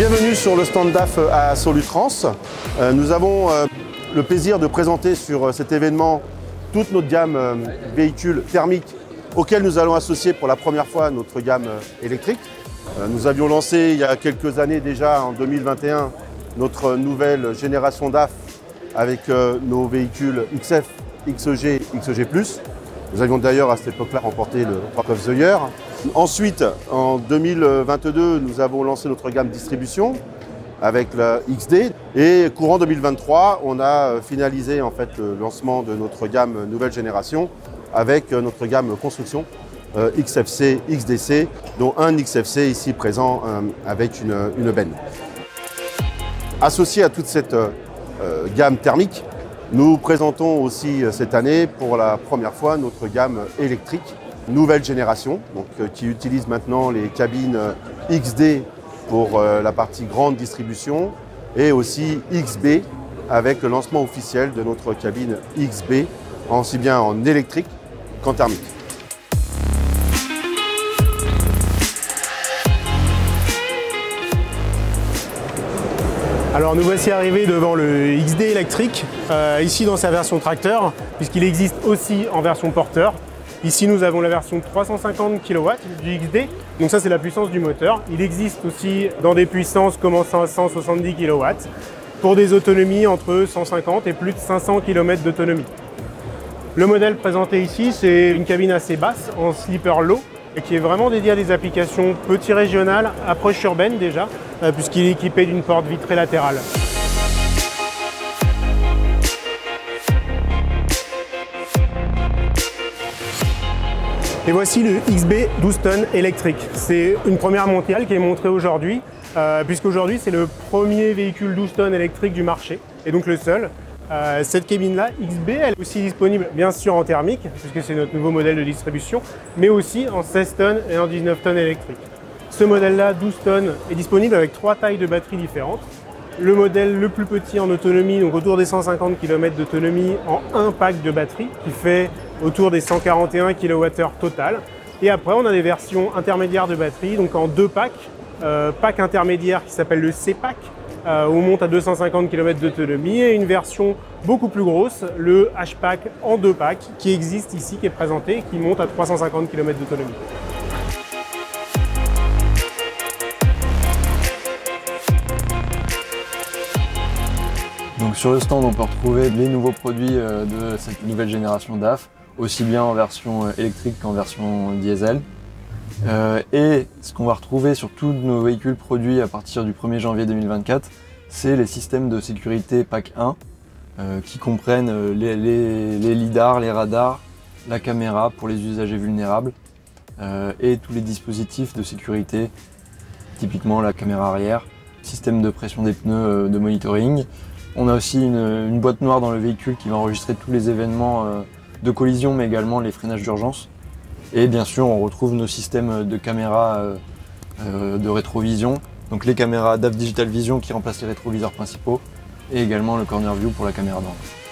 Bienvenue sur le stand DAF à Solutrans. Nous avons le plaisir de présenter sur cet événement toute notre gamme véhicules thermiques auxquels nous allons associer pour la première fois notre gamme électrique. Nous avions lancé il y a quelques années déjà, en 2021, notre nouvelle génération DAF avec nos véhicules XF, XEG, XEG+. Nous avions d'ailleurs à cette époque-là remporté le Rock of the Year. Ensuite, en 2022, nous avons lancé notre gamme distribution avec la XD. Et courant 2023, on a finalisé en fait le lancement de notre gamme nouvelle génération avec notre gamme construction XFC, XDC, dont un XFC ici présent avec une benne. Associé à toute cette gamme thermique, nous présentons aussi cette année pour la première fois notre gamme électrique nouvelle génération, donc, qui utilise maintenant les cabines XD pour la partie grande distribution et aussi XB avec le lancement officiel de notre cabine XB, aussi bien en électrique qu'en thermique. Alors nous voici arrivés devant le XD électrique, ici dans sa version tracteur, puisqu'il existe aussi en version porteur. Ici nous avons la version 350 kW du XD, donc ça c'est la puissance du moteur. Il existe aussi dans des puissances commençant à 170 kW, pour des autonomies entre 150 et plus de 500 km d'autonomie. Le modèle présenté ici, c'est une cabine assez basse, en sleeper low, et qui est vraiment dédié à des applications petit régionales, approche urbaine déjà, puisqu'il est équipé d'une porte vitrée latérale. Et voici le XB 12 tonnes électrique. C'est une première mondiale qui est montrée aujourd'hui, puisqu'aujourd'hui c'est le premier véhicule 12 tonnes électrique du marché, et donc le seul. Cette cabine-là, XB, elle est aussi disponible bien sûr en thermique, puisque c'est notre nouveau modèle de distribution, mais aussi en 16 tonnes et en 19 tonnes électriques. Ce modèle-là, 12 tonnes, est disponible avec 3 tailles de batteries différentes. Le modèle le plus petit en autonomie, donc autour des 150 km d'autonomie en un pack de batterie, qui fait autour des 141 kWh total. Et après, on a des versions intermédiaires de batterie, donc en 2 packs. Pack intermédiaire qui s'appelle le C-Pack, où on monte à 250 km d'autonomie, et une version beaucoup plus grosse, le H-Pack en 2 packs, qui existe ici, qui est présenté, qui monte à 350 km d'autonomie. Donc sur le stand, on peut retrouver les nouveaux produits de cette nouvelle génération DAF, aussi bien en version électrique qu'en version diesel. Et ce qu'on va retrouver sur tous nos véhicules produits à partir du 1er janvier 2024, c'est les systèmes de sécurité PAC 1 qui comprennent les lidars, les radars, la caméra pour les usagers vulnérables et tous les dispositifs de sécurité, typiquement la caméra arrière, système de pression des pneus de monitoring. On a aussi une boîte noire dans le véhicule qui va enregistrer tous les événements de collision, mais également les freinages d'urgence. Et bien sûr, on retrouve nos systèmes de caméras de rétrovision, donc les caméras DAF Digital Vision qui remplacent les rétroviseurs principaux, et également le corner view pour la caméra d'angle.